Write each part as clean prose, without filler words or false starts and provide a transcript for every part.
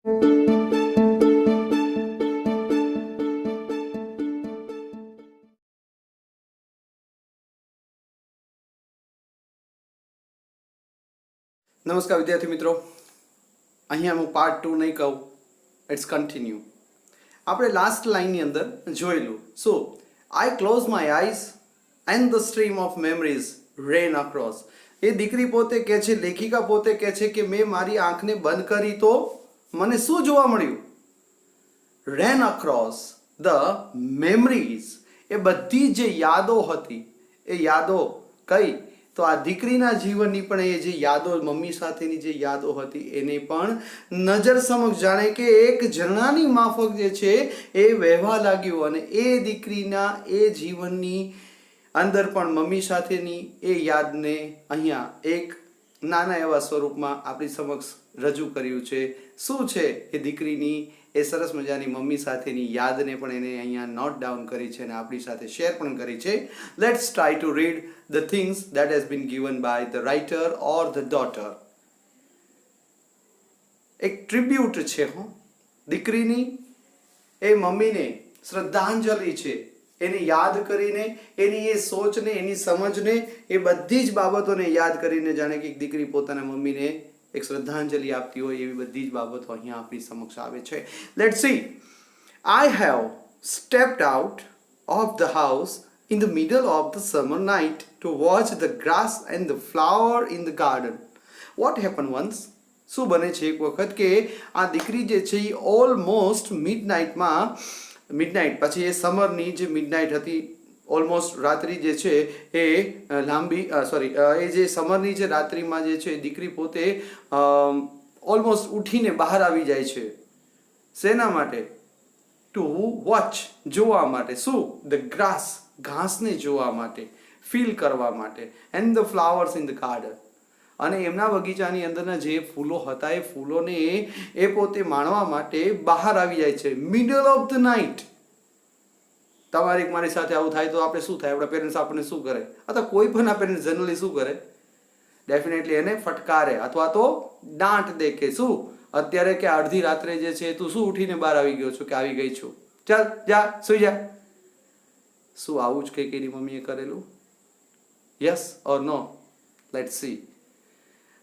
નમસ્કાર વિદ્યાર્થી મિત્રો, અહીંયા હું પાર્ટ 2 નહીં કહું, ઇટ્સ કન્ટિન્યુ. આપણે લાસ્ટ લાઇનની અંદર જોયેલું. So I close my eyes and the stream of memories ran across. એ દીકરી પોતે કહે છે, લેખિકા પોતે કહે છે કે મેં મારી આંખને બંધ કરી તો મને શું જોવા મળ્યું? રેન અક્રોસ ધ મેમરીઝ. એ બધી જે યાદો હતી, એ યાદો કઈ? તો આ દીકરીના જીવનની પણ એ જે યાદો, મમ્મી સાથેની જે યાદો હતી, એને પણ નજર સમક્ષ જાણે કે એક ઝરણાની માફક જે છે એ વહેવા લાગ્યું. અને એ દીકરીના એ જીવનની અંદર પણ મમ્મી સાથેની એ યાદને અહીંયા એક નાના એવા સ્વરૂપમાં આપણી સમક્ષ રજૂ કર્યું છે. શું છે એ દીકરીની એ સરસ મજાની મમ્મી સાથેની યાદને પણ એને અહીંયા નોટ ડાઉન કરી છે અને આપણી સાથે શેર પણ કરી છે. Let's try to read the things that has been given by the writer or the daughter. એક ટ્રિબ્યુટ છે દીકરીની એ મમ્મીને શ્રદ્ધાંજલિ છે. એને યાદ કરીને, એની એ સોચને, એની સમજને, એ બધી જ બાબતોને યાદ કરીને જાણે કે એક દીકરી પોતાના મમ્મીને એક શ્રદ્ધાંજલિ આપતી હોય એવી બધી જ બાબતો અહીંયા આપણી સમક્ષ આવે છે. Let's C. I have stepped out of the house in the middle of the summer night to watch the grass and the flower in the garden. What happened once? શું બને છે એક વખત કે આ દીકરી જે છે એ ઓલમોસ્ટ મિડનાઇટમાં, મિડનાઇટ પછી એ સમરની જે મિડનાઇટ હતી, ઓલમોસ્ટ રાત્રિ જે છે એ લાંબી, એ જે સમરની જે રાત્રિમાં જે છે દીકરી પોતે ઓલમોસ્ટ ઉઠીને બહાર આવી જાય છે. શેના માટે? ટુ વોચ, જોવા માટે. શું? ધ ગ્રાસ, ઘાસને જોવા માટે, ફીલ કરવા માટે. And the flowers in the garden, અને એમના બગીચાની અંદરના જે ફૂલો હતા એ ફૂલોને એ પોતે માણવા માટે બહાર આવી જાય છે. Middle of the night. તમારી મારી સાથે આવું થાય તો આપણે શું થાય? આપણા પેરેન્ટ્સ આપણને શું કરે? અથવા કોઈ પણ આ પેરેન્ટ્સ જનરલી શું કરે? ડેફિનેટલી એને ફટકારે અથવા તો દાંટ દે કે શું અત્યારે કે અડધી રાત્રે જે છે તું શું ઉઠીને બહાર આવી ગયો છો કે આવી ગઈ છું, ચાલ જા સુઈ જા. શું આવું જ કંઈક એની મમ્મીએ કરેલું? Yes or no? Let's see.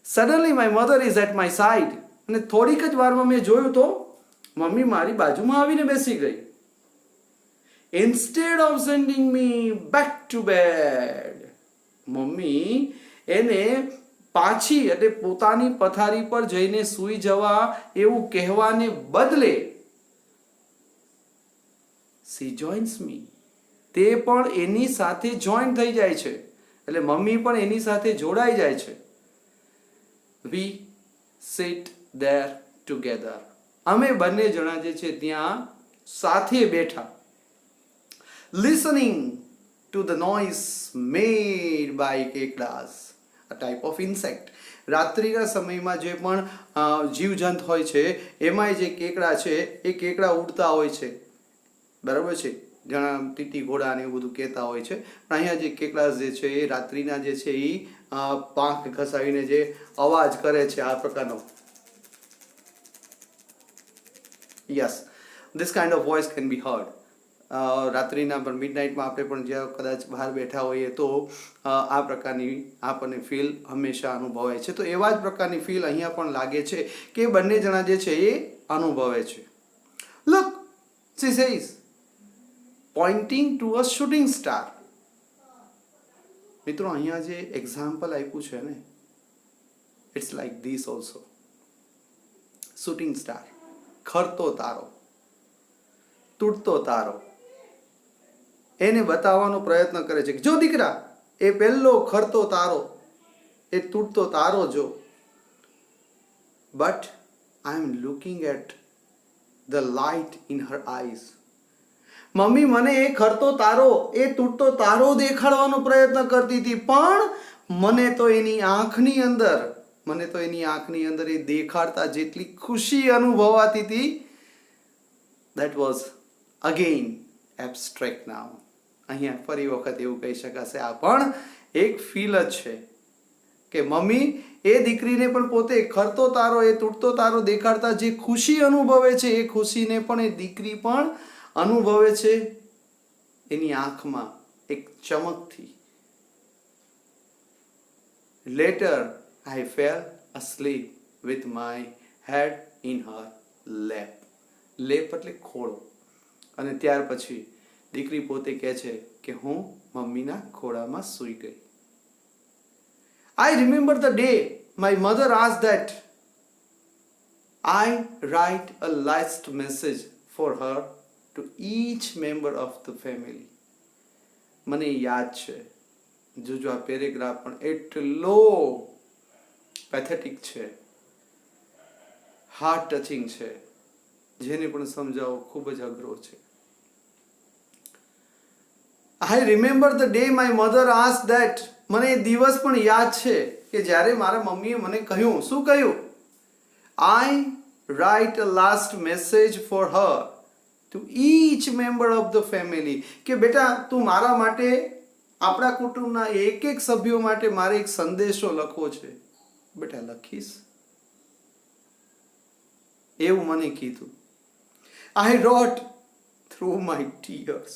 Suddenly my mother is at my side. અને થોડીક જ વારમાં મેં જોયું તો મમ્મી મારી બાજુમાં આવીને બેસી ગઈ. Instead of sending me back to bed. મમ્મી એને પાછી એટલે પોતાની પથારી પર જઈને સૂઈ જવા એવું કહેવાને બદલે she joins me. તે પણ એની સાથે જોઈન થઈ જાય છે. એટલે મમ્મી પણ એની સાથે જોડાઈ જાય છે. we sit there together. અમે બંને જણા જે છે ત્યાં સાથે બેઠા. listening to the noise made by કેકડાસ, a type of insect. રાત્રિના સમયમાં જે પણ જીવજંત હોય છે એમાંય જે કેકડા છે એ કેકડા ઉડતા હોય છે, બરાબર છે. ઘણા ટીટી ઘોડા ને એવું બધું કહેતા હોય છે. પણ અહીંયા જે કેકડા જે છે એ રાત્રિના જે છે એ પાંખ ઘસાવીને જે અવાજ કરે છે આ પ્રકારનો. Yes, this kind of voice can be heard. રાત્રિના પણ મિડનાઇટમાં આપણે પણ જ્યાં કદાચ બહાર બેઠા હોઈએ તો આ પ્રકારની આપણને ફીલ હંમેશા અનુભવાય છે. તો એવા જ પ્રકારની ફીલ અહીંયા પણ લાગે છે કે બંને જણા જે છે એ અનુભવે છે. Look, she says, pointing to a shooting star. મિત્રો અહીંયા જે એક્ઝામ્પલ આપ્યું છે ને, it's like this also. Shooting star, ખરતો તારો, તૂટતો તારો. એને બતાવવાનો પ્રયત્ન કરે છે કે જો દીકરા, એ પહેલો ખરતો તારો, એ તૂટતો તારો જો. But I am looking at the light in her eyes. મમ્મી મને એ ખરતો તારો, એ તૂટતો તારો દેખાડવાનો પ્રયત્ન કરતી હતી, પણ મને તો એની આંખની અંદર એ દેખાડતા જેટલી ખુશી અનુભવાતી હતી, that was again abstract now. અહીંયા ફરી વખત એવું કહી શકાશે આ પણ એક ફીલ જ છે કે મમ્મી એ દીકરીને પણ પોતે ખરતો તારો, એ તૂટતો તારો દેખાડતા જે ખુશી અનુભવે છે, એ ખુશીને પણ એ દીકરી પણ અનુભવે છે એની આંખમાં એક ચમકથી. Later I fell asleep with my head in her lap. Lap એટલે ખોળો. અને ત્યાર પછી દીકરી પોતે કહે છે કે હું મમ્મીના ખોળામાં સૂઈ ગઈ. I remember the day my mother asked that I write a last message for her to each member of the family. મને યાદ છે, જોજો આ પેરેગ્રાફ પણ એટલો પેથેટિક છે, હાર્ટ ટચિંગ છે, જેને પણ સમજાવવો ખૂબ જ અઘરો છે. I remember the day my mother asked that. મને એ દિવસ પણ યાદ છે કે જ્યારે મારા મમ્મીએ મને કહ્યું, શું કહ્યું? I write a last message for her to each member of the family. કે બેટા તું મારા માટે, આપણા કુટુંબના એક એક સભ્યો માટે મારે એક સંદેશો લખવો છે. બેટા લખીશ? એવું મને કીધું. I wrote through my tears.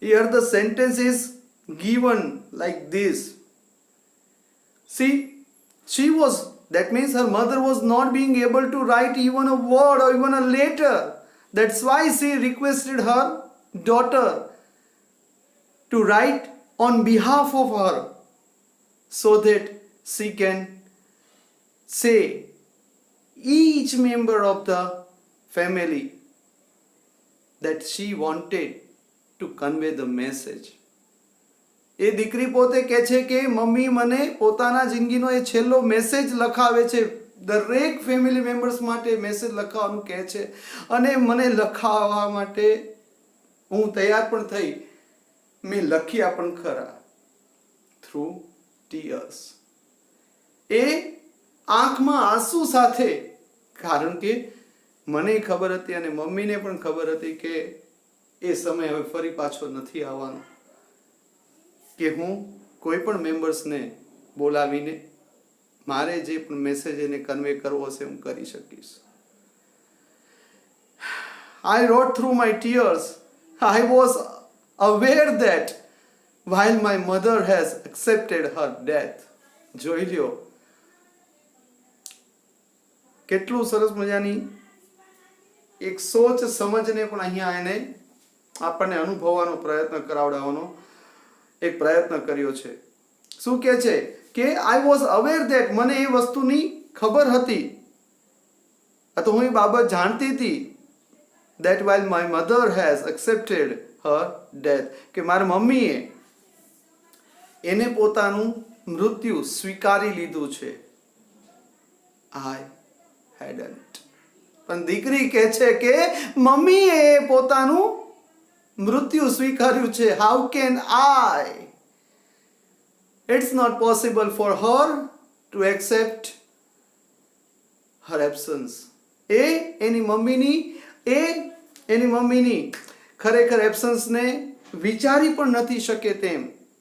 Here the sentence is given like this. See, that means her mother was not being able to write even a word or even a letter. That's why she requested her daughter to write on behalf of her, so that she can say each member of the family that she wanted to convey the message. એ દીકરી પોતે કહે છે કે mummy મને પોતાના જિંદગીનો એ છેલ્લો message લખાવે છે, દરેક ફેમિલી મેમ્બર્સ માટે મેસેજ લખાવવાનું કહે છે, અને મને લખાવવા માટે હું તૈયાર પણ થઈ. મેં લખ્યા પણ ખરા, થ્રુ ટીયર્સ. એ આંખમાં આંસુ સાથે, કારણ કે મને ખબર હતી અને મમ્મીને પણ ખબર હતી કે એ સમય હવે ફરી પાછો નથી આવવાનો, કે હું કોઈ પણ મેમ્બર્સને બોલાવીને મારે જે પણ મેસેજ એને કન્વે કરવો હશે હું કરી શકીશ. I wrote through my tears. I was aware that while my mother has accepted her death. જોઈ લ્યો કેટલું સરસ મજાની એક સોચ સમજને પણ અહીંયા એને આપણને અનુભવવાનો પ્રયત્ન કરાવડાવવાનો એક પ્રયત્ન કર્યો છે. શું કહે છે કે આઈ વોઝ અવેર ધેટ, મને એ વસ્તુની ખબર હતી, તો હું એ બાબત જાણતી હતી, that while my mother has accepted her death, કે મારી મમ્મીએ એને પોતાનું મૃત્યુ સ્વીકારી લીધું છે. I hadn't. પણ દીકરી કહે છે કે મમ્મીએ પોતાનું મૃત્યુ સ્વીકાર્યું છે. How can I? It's not possible for her to accept her absence. એની મમ્મીની ખરેખર એબ્સન્સને વિચારી પણ નથી શકે તેમ.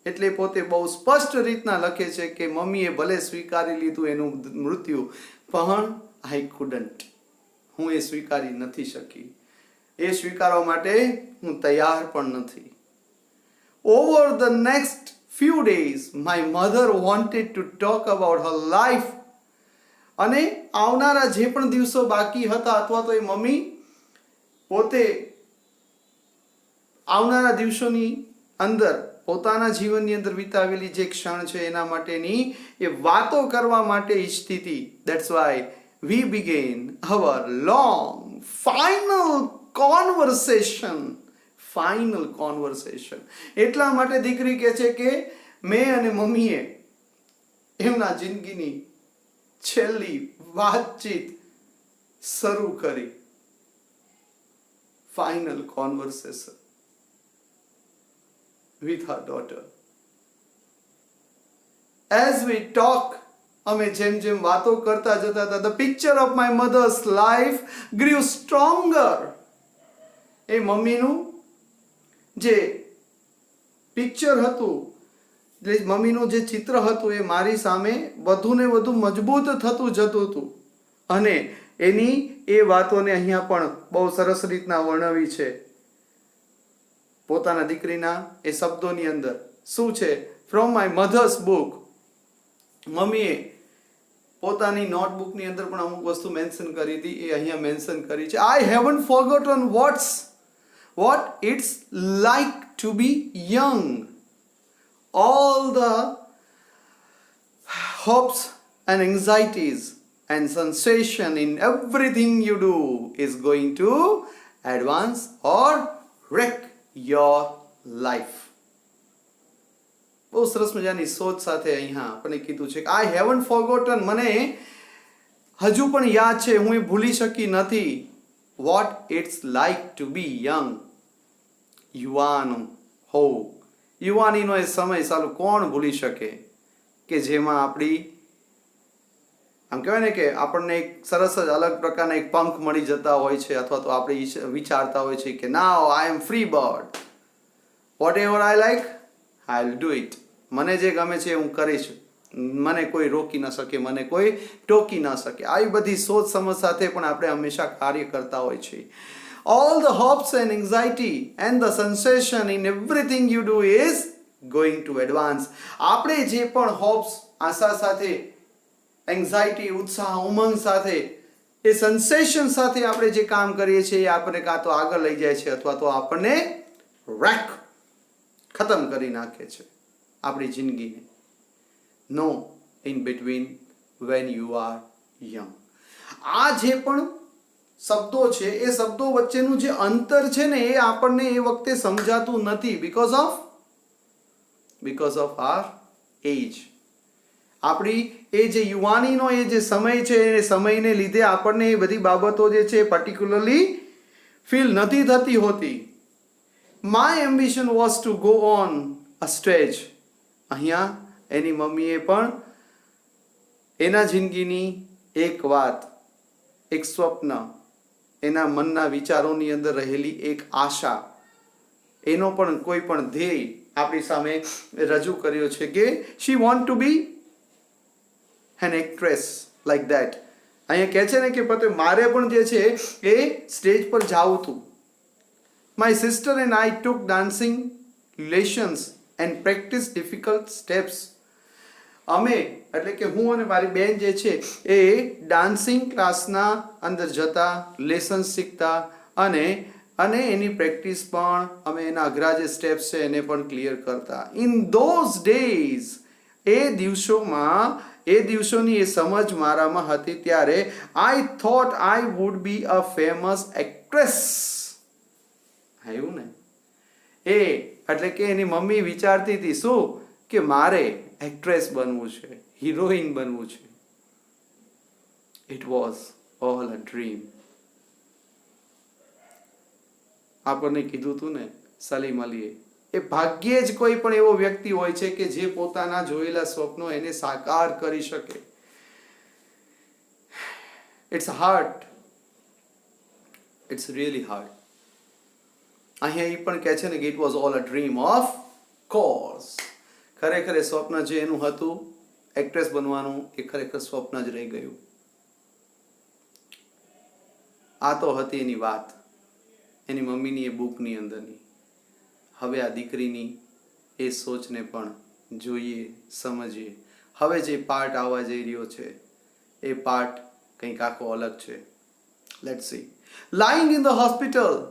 એટલે પોતે બહુ સ્પષ્ટ રીતના લખે છે કે મમ્મીએ ભલે સ્વીકારી લીધું એનું મૃત્યુ, પણ I couldn't. હું એ સ્વીકારી નથી શકી, એ સ્વીકારવા માટે હું તૈયાર પણ નથી. Over the next few days my mother wanted to talk about her life. અને આવનારા જે પણ દિવસો બાકી હતા, અથવા તો એ મમ્મી પોતે આવનારા દિવસોની અંદર પોતાના જીવનની અંદર વિતાવેલી જે ક્ષણ છે એના માટેની એ વાતો કરવા માટે ઈચ્છતી હતી. That's why we began our long final conversation. એટલા માટે દીકરી કહે છે કે મેં અને મમ્મીએ એમના જિંદગીની છેલ્લી વાતચીત શરૂ કરી. Final conversation with her daughter. As we talk, અમે જેમ જેમ વાતો કરતા જતા હતા, the picture of my mother's life grew stronger. એ મમ્મીનું જે પિક્ચર હતું એટલે મમ્મીનું જે ચિત્ર હતું એ મારી સામે વધુ ને વધુ મજબૂત થતું જતું હતું. અને એની એ વાતોને અહીંયા પણ બહુ સરસ રીતના વર્ણવી છે પોતાના દીકરીના એ શબ્દોની અંદર. શું છે? From my mother's book. મમ્મીએ પોતાની નોટબુકની અંદર પણ અમુક વસ્તુ મેન્શન કરી હતી, એ અહીંયા મેન્શન કરી છે. I haven't forgotten what it's like to be young. All the hopes and anxieties and sensation in everything you do is going to advance or wreck your life. બહુ સરસ મજાની સોચ સાથે અહીંયા આપણે કીધું છે કે આઈ હેવન્ટ ફોરગોટન, મને હજુ પણ યાદ છે, હું એ ભૂલી શકી નથી. What it's like to be young. યુવાન હોવું, યુવાનીનો એ સમય સાલું કોણ ભૂલી શકે કે જેમાં આપણી આમ કહેવાય ને કે આપણને એક સરસ જ અલગ પ્રકારના એક પંખ મળી જતા હોય છે, અથવા તો આપણે વિચારતા હોય છે કે now I am free bird, whatever I like I will do it. મને જે ગમે છે હું કરીશ, મને કોઈ રોકી ન શકે, મને કોઈ ટોકી ન શકે. આવી બધી સોચ સમજ સાથે પણ આપણે હંમેશા કાર્ય કરતા હોય છે. All the hopes and anxiety and the sensation in everything you do is going to advance. આપણે જે પણ હોપ્સ, આશા સાથે, એન્ઝાઇટી, ઉત્સાહ, ઉમંગ સાથે, એ સેન્સેશન સાથે આપણે જે કામ કરીએ છીએ એ આપણને કાં તો આગળ લઈ જાય છે અથવા તો આપણને રેક ખતમ કરી નાખે છે આપણી જિંદગીને. No in between when you are young. આ જે પણ શબ્દો છે એ શબ્દો વચ્ચેનું જે અંતર છે ને એ આપણને એ વખતે સમજાતું નથી, બીકોઝ ઓફ આર એજ. આપણી એ જે યુવાનીનો એ જે સમય છે એ સમયને લીધે આપણને એ બધી બાબતો જે છે પર્ટિક્યુલરલી ફીલ નથી થતી હોતી. My ambition was to go on a stage. અહીંયા એની મમ્મીએ પણ એના જિંદગીની એક વાત, એક સ્વપ્ન, એના મનના વિચારોની અંદર રહેલી એક આશા, એનો પણ કોઈ પણ ધ્યેય આપણી સામે રજૂ કર્યો છે કે she want to be an actress like that. અહીંયા કહે છે ને કે પોતે મારે પણ જે છે એ સ્ટેજ પર જાવું હતું. My sister and I took dancing lessons and practice difficult steps. અમે એટલે કે હું અને મારી બેન જે છે એ ડાન્સિંગ ક્લાસના અંદર જતા, લેસન્સ શીખતા અને એની પ્રેક્ટિસ પણ અમે એના અઘરા જે સ્ટેપ્સ છે એને પણ ક્લિયર કરતા. ઇન ધોઝ ડેઝ, એ દિવસોની એ સમજ મારામાં હતી ત્યારે I thought I would be a famous actress. આવ્યું ને એ એટલે કે એની મમ્મી વિચારતી હતી શું કે મારે એક્ટ્રેસ બનવું છે, હિરોઈન બનવું છે. It was all a dream. આપણને કીધું હતું ને સલીમ અલીએ, એ ભાગ્યે જ કોઈ પણ એવો વ્યક્તિ હોય છે કે જે પોતાના જોયેલા સ્વપ્નો એને સાકાર કરી શકે. It's hard, it's really hard. અહીંયા એ પણ કહે છે ને કે it was all a dream of course. ખરેખર એ સ્વપ્ન જે એનું હતું એક્ટ્રેસ બનવાનું, એ ખરેખર સ્વપ્ન જ રહી ગયું. આ તો હતી એની વાત, એની મમ્મીની એ બુકની અંદરની. હવે આ દીકરીની એ સોચને પણ જોઈએ, સમજીએ. હવે જે પાર્ટ આવવા જઈ રહ્યો છે એ પાર્ટ કંઈક આખો અલગ છે. Let's see. Lying in the hospital.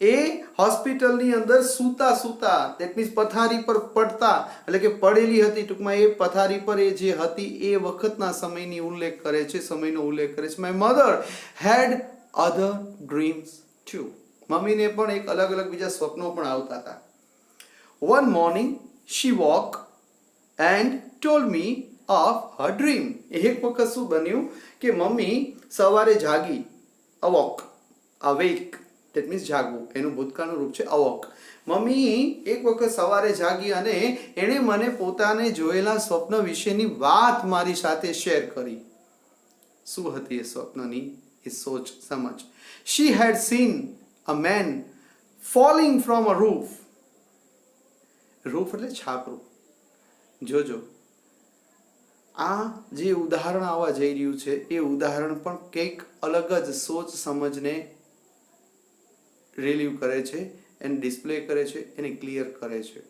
એ હોસ્પિટલની અંદર સૂતા દેટ મીન્સ પથારી પર પડતા, એટલે કે પડેલી હતી, ટૂંકમાં એ પથારી પર એ જે હતી એ વખતના સમયની ઉલ્લેખ કરે છે, સમયનો ઉલ્લેખ કરે છે. My mother had other dreams too. મમ્મીને પણ એક અલગ અલગ બીજા સ્વપ્નો પણ આવતા હતા. One morning she woke and told me of her dream. એક વખત શું બન્યું કે મમ્મી સવારે જાગી, અવોક, અવેક દેટ મીન્સ જાગવું, એનું ભૂતકાળનું રૂપ છે અવોક. મમ્મી એક વખત સવારે જાગી અને એણે મને પોતાને જોયેલા સ્વપ્ન વિશેની વાત મારી સાથે શેર કરી. શું હતી એ સ્વપ્નની એ સોચ સમજ? She had seen a man falling from a roof. Roof એટલે છાપરું. જોજો આ જે ઉદાહરણ આવવા જઈ રહ્યું છે એ ઉદાહરણ પણ કંઈક અલગ જ સોચ સમજને રિલીવ કરે છે, એને ડિસ્પ્લે કરે છે, એને ક્લિયર કરે છે.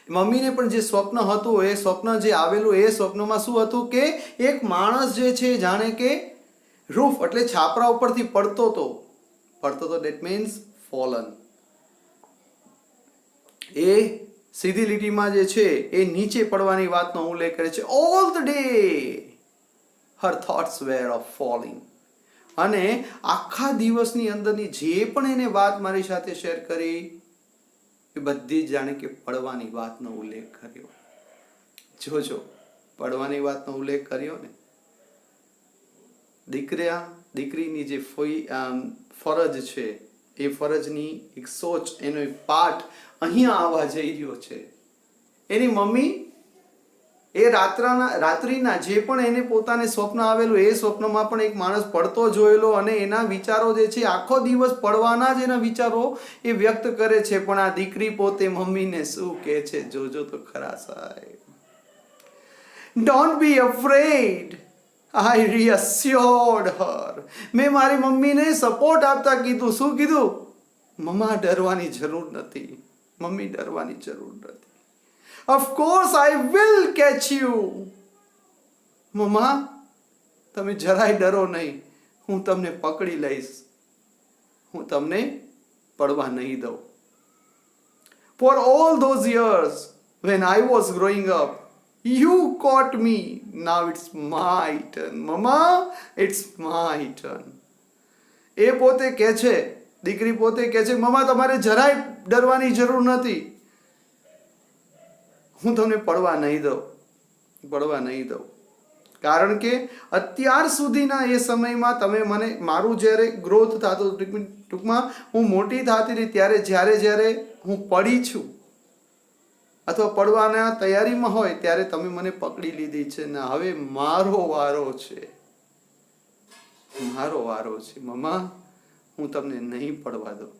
મમ્મીને પણ જે સ્વપ્ન હતું, એ સ્વપ્ન જે આવેલું, એ સ્વપ્નમાં શું હતું કે એક માણસ જે છે જાણે કે રૂફ એટલે છાપરા ઉપરથી પડતો તો દેટ મીન્સ ફોલન. એ સીધી લીટીમાં જે છે એ નીચે પડવાની વાતનો ઉલ્લેખ કરે છે. All the day her thoughts were of falling. અને આખા દિવસની અંદરની જે પણ એને વાત મારી સાથે શેર કરી એ બધી જ જાણે કે પડવાની વાતનો ઉલ્લેખ કર્યો. જોજો પડવાની વાતનો ઉલ્લેખ કર્યો ને. દીકરીની જે ફરજ છે એ ફરજની એક સોચ, એનો એક પાઠ અહીંયા આવવા જઈ રહ્યો છે. એની મમ્મી એ રાત્રિના જે પણ એને પોતાને સ્વપ્ન આવેલું, એ સ્વપ્નમાં પણ એક માણસ પડતો જોયેલો અને એના વિચારો જે છે આખો દિવસ પડવાના જ એના વિચારો એ વ્યક્ત કરે છે. પણ આ દીકરી પોતે મમ્મીને શું કહે છે જોજો તો ખરા સાહેબ. Don't be afraid, I reassured her. મેં મારી મમ્મીને સપોર્ટ આપતા કીધું. શું કીધું? મમ્મા ડરવાની જરૂર નથી, મમ્મી ડરવાની જરૂર નથી. Of course I will catch you. મમ્મા તમે જરાય ડરો નહીં, હું તમને પકડી લઈશ, હું તમને પડવા નહીં દઉં. For all those years when I was growing up, you caught me. Now it's my turn. Mama, it's my turn. એ પોતે કહે છે, દીકરી પોતે કહે છે, મમ્મા તમારે જરાય ડરવાની જરૂર નથી, હું તમને પડવા નહીં દઉં. કારણ કે અત્યાર સુધીના એ સમયમાં તમે મને, મારું જ્યારે ગ્રોથ થતો, ટૂંકમાં હું મોટી થતી રહી, ત્યારે જ્યારે હું પડી છું અથવા પડવાના તૈયારીમાં હોય ત્યારે તમે મને પકડી લીધી છે ને હવે મારો વારો છે. મમ્મા હું તમને નહીં પડવા દઉં.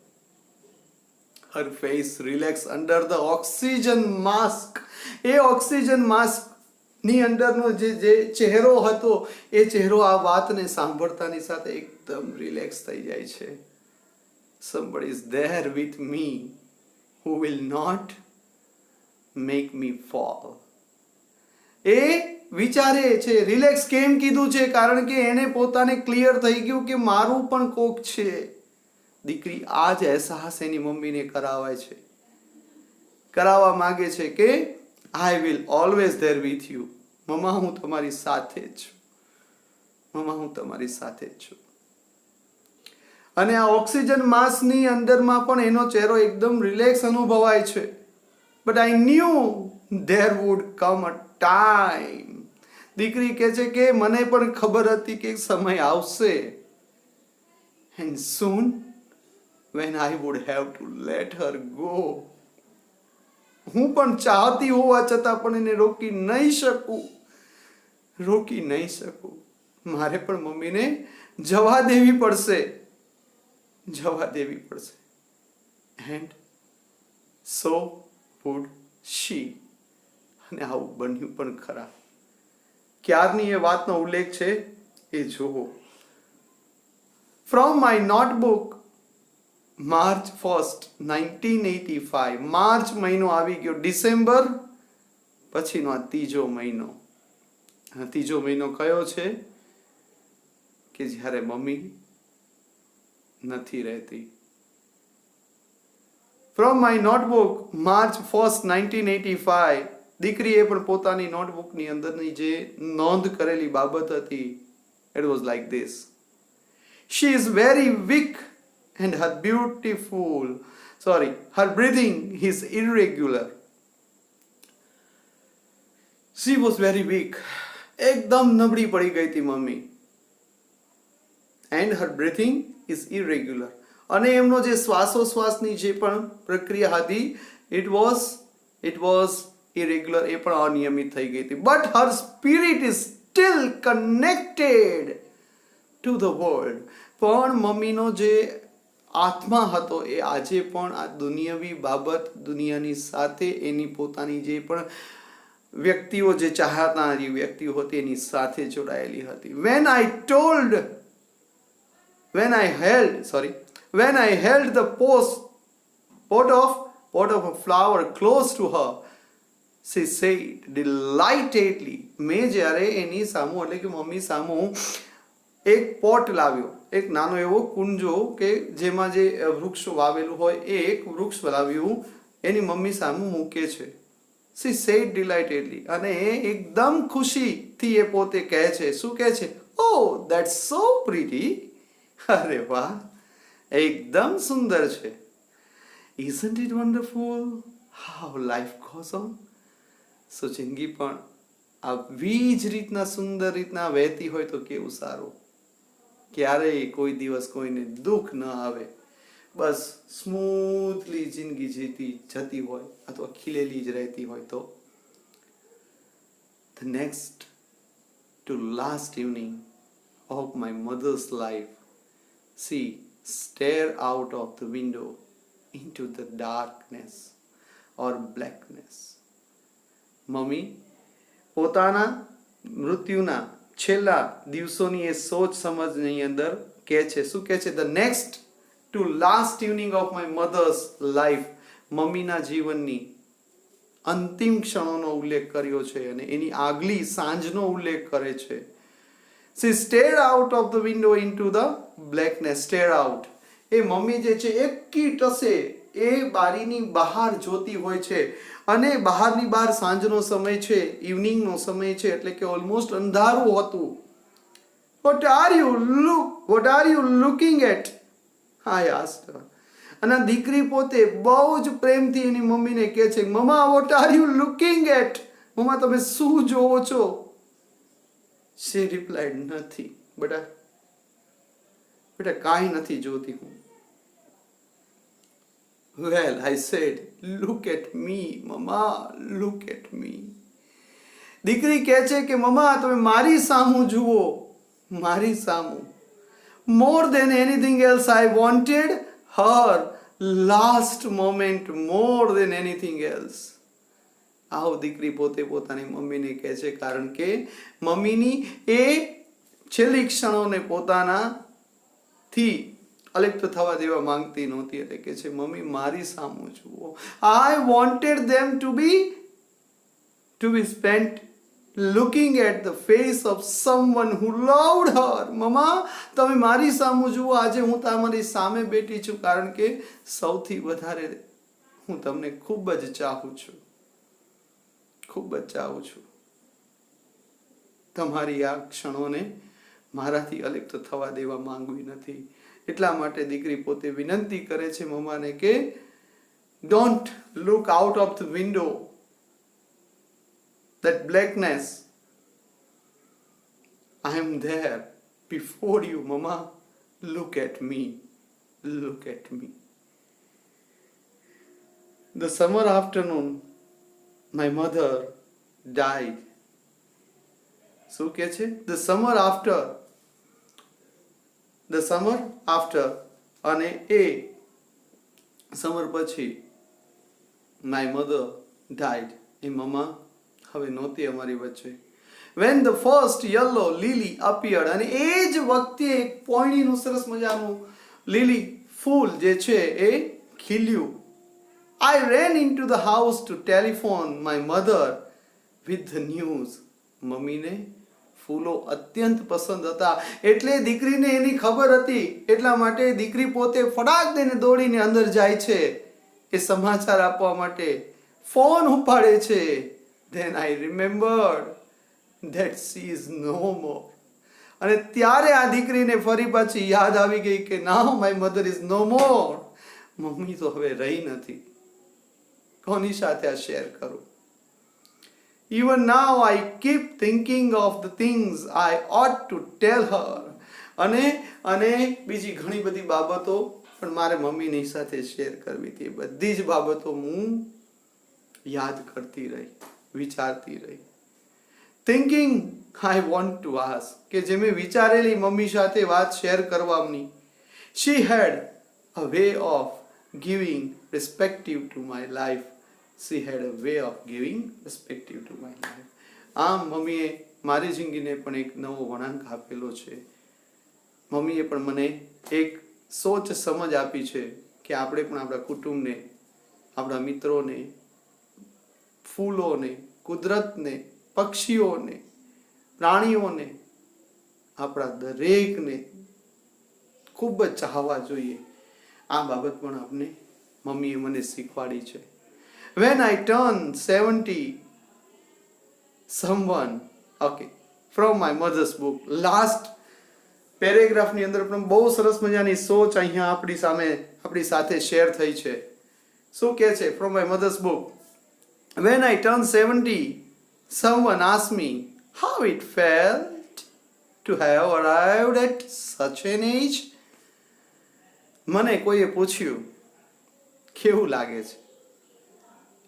Her face relaxed under the oxygen mask. A oxygen mask ની અંદરનો જે ચહેરો હતો, એ ચહેરો આ વાતને સાંભળતાની સાથે એકદમ રિલેક્સ થઈ જાય છે. Somebody is there with me who will not make me fall. એ વિચારે છે. રિલેક્સ કેમ કીધું છે? કારણ કે એને પોતાને ક્લિયર થઈ ગયું કે મારું પણ કોક છે. દીકરી આ જ અહેસાસ એની મમ્મીને કરાવવા માંગે છે કે I will always there with you. મમ્મા હું તમારી સાથે જ છું, મમ્મા હું તમારી સાથે જ છું. અને આ ઓક્સિજન માસ્કની અંદરમાં પણ એનો ચહેરો એકદમ રિલેક્સ અનુભવાય છે. But I knew there would come a time. દીકરી કહે છે કે મને પણ ખબર હતી કે સમય આવશે. And soon when I would have to let her go. હું પણ ચાહતી હોવા છતાં પણ એને રોકી નહીં શકું. મારે પણ મમ્મીને જવા દેવી પડશે. And so would she. અને આવું બન્યું પણ ખરા. ક્યારની એ વાતનો ઉલ્લેખ છે એ જુઓ. From my notebook, March 1st, 1985. March મહિનો આવી ગયો, ડિસેમ્બર પછીનો આ ત્રીજો મહિનો. ત્રીજો મહિનો કયો છે? કે જ્યારે મમ્મી નથી રહેતી. From my notebook, March 1st, 1985. દીકરીએ પણ પોતાની નોટબુકની અંદરની જે નોંધ કરેલી બાબત હતી, it was like this. She is very weak and her breathing is irregular. She was very weak. એકદમ નબળી પડી ગઈ હતી mummy. And her breathing is irregular. અને એમનો જે શ્વાસોશ્વાસની જે પણ પ્રક્રિયા હતી, it was irregular, એ પણ અનિયમિત થઈ ગઈ હતી. But her spirit is still connected to the world. પણ મમ્મીનો જે આત્મા હતો એ આજે પણ આ દુનિયાવી બાબત, દુનિયાની સાથે એની પોતાની જે પણ વ્યક્તિઓ, જે ચાહનારી વ્યક્તિઓ હતી એની સાથે જોડાયેલી હતી. When I held the pot of a flower close to her, she said delightedly. મેં જ્યારે એની સામું, એટલે કે મમ્મી સામું એક પોટ લાવ્યો, એક નાનો એવો કુંજો કે જેમાં જે વૃક્ષ વાવેલું હોય એ એક વૃક્ષ લાવ્યું, એની મમ્મી સામું મૂકે છે. She said delightedly. અને એકદમ ખુશીથી એ પોતે કહે છે. શું કહે છે? Oh, that's so pretty. અરે વાહ, એકદમ સુંદર છે. Isn't it wonderful how life goes on? સો જિંદગી પણ આવી જ રીતના સુંદર રીતના વહેતી હોય તો કેવું સારું. ક્યારેય કોઈ દિવસ કોઈને દુઃખ ન આવે, બસ સ્મૂથલી જિંદગી જતી હોય અથવા ખીલેલી જ રહેતી હોય તો. The next to last evening of my mother's life, she stared out of the window into the darkness or blackness. Mummy પોતાના મૃત્યુના છેલ્લા દિવસોની એ સોચ સમજની અંદર કહે છે. શું કહે છે? The next to last evening of my mother's life. મમ્મીના જીવનની અંતિમ ક્ષણોનો ઉલ્લેખ કર્યો છે અને એની આગલી સાંજનો ઉલ્લેખ કરે છે. She stared out of the window into the blackness. Stared out. A mummy જે છે એકી ટસે એ બારીની બહાર જોતી હોય છે અને બહારની બહાર સાંજનો સમય છે, ઇવનિંગનો સમય છે, એટલે કે ઓલમોસ્ટ અંધારું હતું. What are you looking at? I asked her. અને દીકરી પોતે બહુ જ પ્રેમથી એની મમ્મીને કહે છે, મમ્મા, what are you looking at? મમ્મા, તમે શું જોવો છો? She replied, nothing. બેટા કાંઈ નથી જોતી હું. Well, I said, look at me, mama, look at me. દીકરી કહે છે કે મમ્મા, તમે મારી સામું જુઓ, મારી સામું. More than anything else, I wanted her last moment more than anything else. આવો દીકરી પોતે પોતાની મમ્મીને કહે છે, કારણ કે મમ્મીની એ છેલ્લી ક્ષણોને પોતાનાથી અલિપ્ત થવા દેવા માંગતી નહોતી. એટલે કે છે, મમ્મી મારી સામું જુઓ. I wanted them to be spent looking at the face of someone who loved her. મમ્મા, તમે મારી સામું જુઓ. આજે હું તમારી સામે બેઠી છું કારણ કે સૌથી વધારે હું તમને ખૂબ જ ચાહું છું, ખૂબ જ ચાહું છું. તમારી આ ક્ષણોને મારાથી અલિપ્ત થવા દેવા માંગવી નથી. એટલા માટે દીકરી પોતે વિનંતી કરે છે મમ્માને કે don't look out of the window, that blackness. I am there before you, mama. Look at me, look at me. The summer afternoon my mother died. શું કે છે? The summer after અને એ સમર પછી my mother died. એ મમ્મા હવે નહોતી અમારી વચ્ચે. When the first yellow lily appeared, અને એ જ વખતે એક પોણીનું સરસ મજાનું લીલી ફૂલ જે છે એ ખીલ્યું. I ran into the house to telephone my mother with the news. મમ્મીને ફૂલો અત્યંત પસંદ હતા એટલે દીકરીને એની ખબર હતી. એટલા માટે દીકરી પોતે ફટાક દઈને દોડીને અંદર જાય છે એ સમાચાર આપવા માટે. ફોન ઉપાડે છે. Then I remembered that she is no more. અને ત્યારે આ દીકરીને ફરી પાછી યાદ આવી ગઈ કે now my mother is no more. Mummy તો હવે રહી નથી. કોની સાથે આ શેર કરું? Even now I keep thinking of the things I ought to tell her. અને બીજી ઘણી બધી બાબતો પણ મારે મમ્મીની સાથે શેર કરવી હતી. બધી જ બાબતો હું યાદ કરતી રહી, વિચારતી રહી. Thinking I want to ask, કે જે મેં વિચારેલી મમ્મી સાથે વાત શેર કરવાની. She had a way of giving perspective to my life. She had a way of giving perspective to my life. આમ મમ્મીએ મારી જિંદગીને પણ એક નવો વળાંક આપેલો છે. મમ્મીએ પણ મને એક સોચ સમજ આપી છે કે આપણે પણ આપણા કુટુંબને, આપણા મિત્રોને, ફૂલોને, કુદરતને, પક્ષીઓને, પ્રાણીઓને, આપણા દરેકને ખૂબ જ ચાહવા જોઈએ. આ બાબત પણ આપણે મમ્મીએ મને શીખવાડી છે. When I turned 70, someone, okay, from my mother's book, last paragraph ની અંદર પણ બહુ સરસ મજાની સોચ અહીંયા આપણી સામે આપણી સાથે શેર થઈ છે. શું કહે છે? From my mother's book, when I turned 70, someone asked me how it felt to have arrived at such an age. મને કોઈએ પૂછ્યું કેવું લાગે છે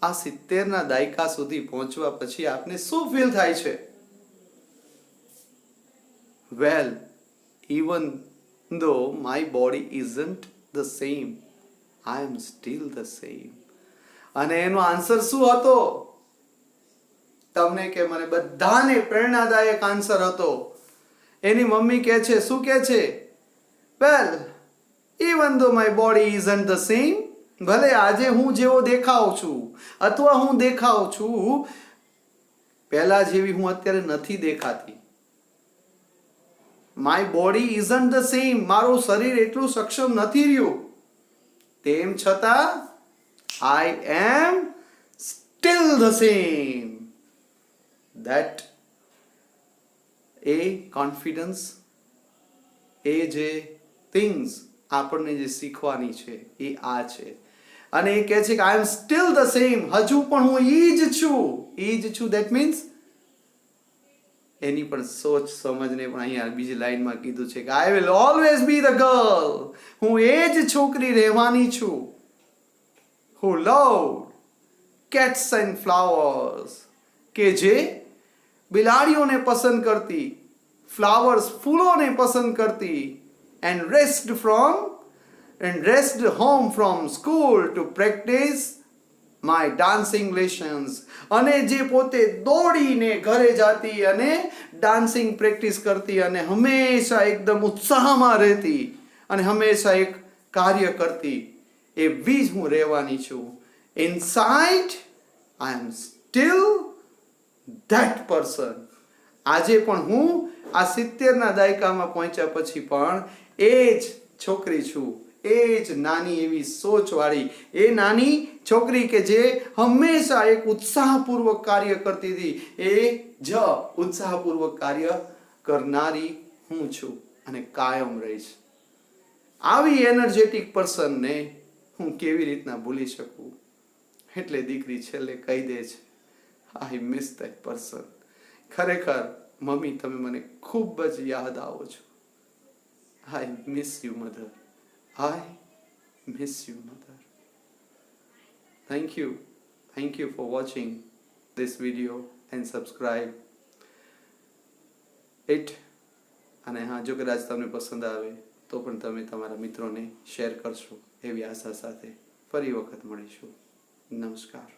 આ 70ના દાયકા સુધી પહોંચવા પછી આપને શું ફીલ થાય છે? Well, even though my body isn't the same, I am still the same. અને એનો આન્સર શું હતો? તમને કે મને બધાને પ્રેરણાદાયક આન્સર હતો. એની મમ્મી કહે છે, શું કહે છે? Well, even though my body isn't the same, ભલે આજે હું જેવો દેખાઉં છું અથવા હું દેખાઉં છું, પહેલા જેવી હું અત્યારે નથી દેખાતી. My body isn't the same, મારું શરીર એટલું સક્ષમ નથી રહ્યું. તેમ છતાં I am still the same. That a confidence, એ જે things આપણને જે શીખવાની છે એ આ છે. અને એ કહે છે કે આઈ એમ સ્ટીલ ધ સેમ, હજુ પણ હું ઈ જ છું. દેટ મીન્સ એની પણ સોચ સમજને પણ અહીંયા બીજી લાઈનમાં કીધું છે કે I will always be the girl, હું એ જ છોકરી રહેવાની છું. હુ લવ કેટ્સ એન્ડ ફ્લાવર્સ, કે જે બિલાડીઓને પસંદ કરતી, ફ્લાવર્સ ફૂલોને પસંદ કરતી, and raced home from school to practice my dancing lessons. અને જે પોતે દોડીને ઘરે જાતી અને ડાન્સિંગ પ્રેક્ટિસ કરતી અને હંમેશા એકદમ ઉત્સાહમાં રહેતી અને હંમેશા એક કાર્ય કરતી, એવી જ હું રહેવાની છું. Inside I am still that person. આજે પણ હું આ 70ના દાયકામાં પહોંચ્યા પછી પણ એ જ છોકરી છું, એ જ નાની એવી સોચવાળી, એ નાની છોકરી કે જે હંમેશા એક ઉત્સાહપૂર્વક કાર્ય કરતી હતી, એ જ ઉત્સાહપૂર્વક કાર્ય કરનારી હું છું અને કાયમ રહીશ. આવી એનર્જેટિક પર્સનને હું કેવી રીતના ભૂલી શકું? એટલે દીકરી છેલ્લે કહી દે છે, આઈ મિસ ધેટ પર્સન. ખરેખર મમ્મી, તમે મને ખૂબ જ યાદ આવો છો. I miss you, mother. I miss you, mother. Thank you. Thank you for watching this video and subscribe it. અને હા, જો કદાચ તમને પસંદ આવે તો પણ તમે તમારા મિત્રોને શેર કરશો એવી આશા સાથે ફરી વખત મળીશું. નમસ્કાર.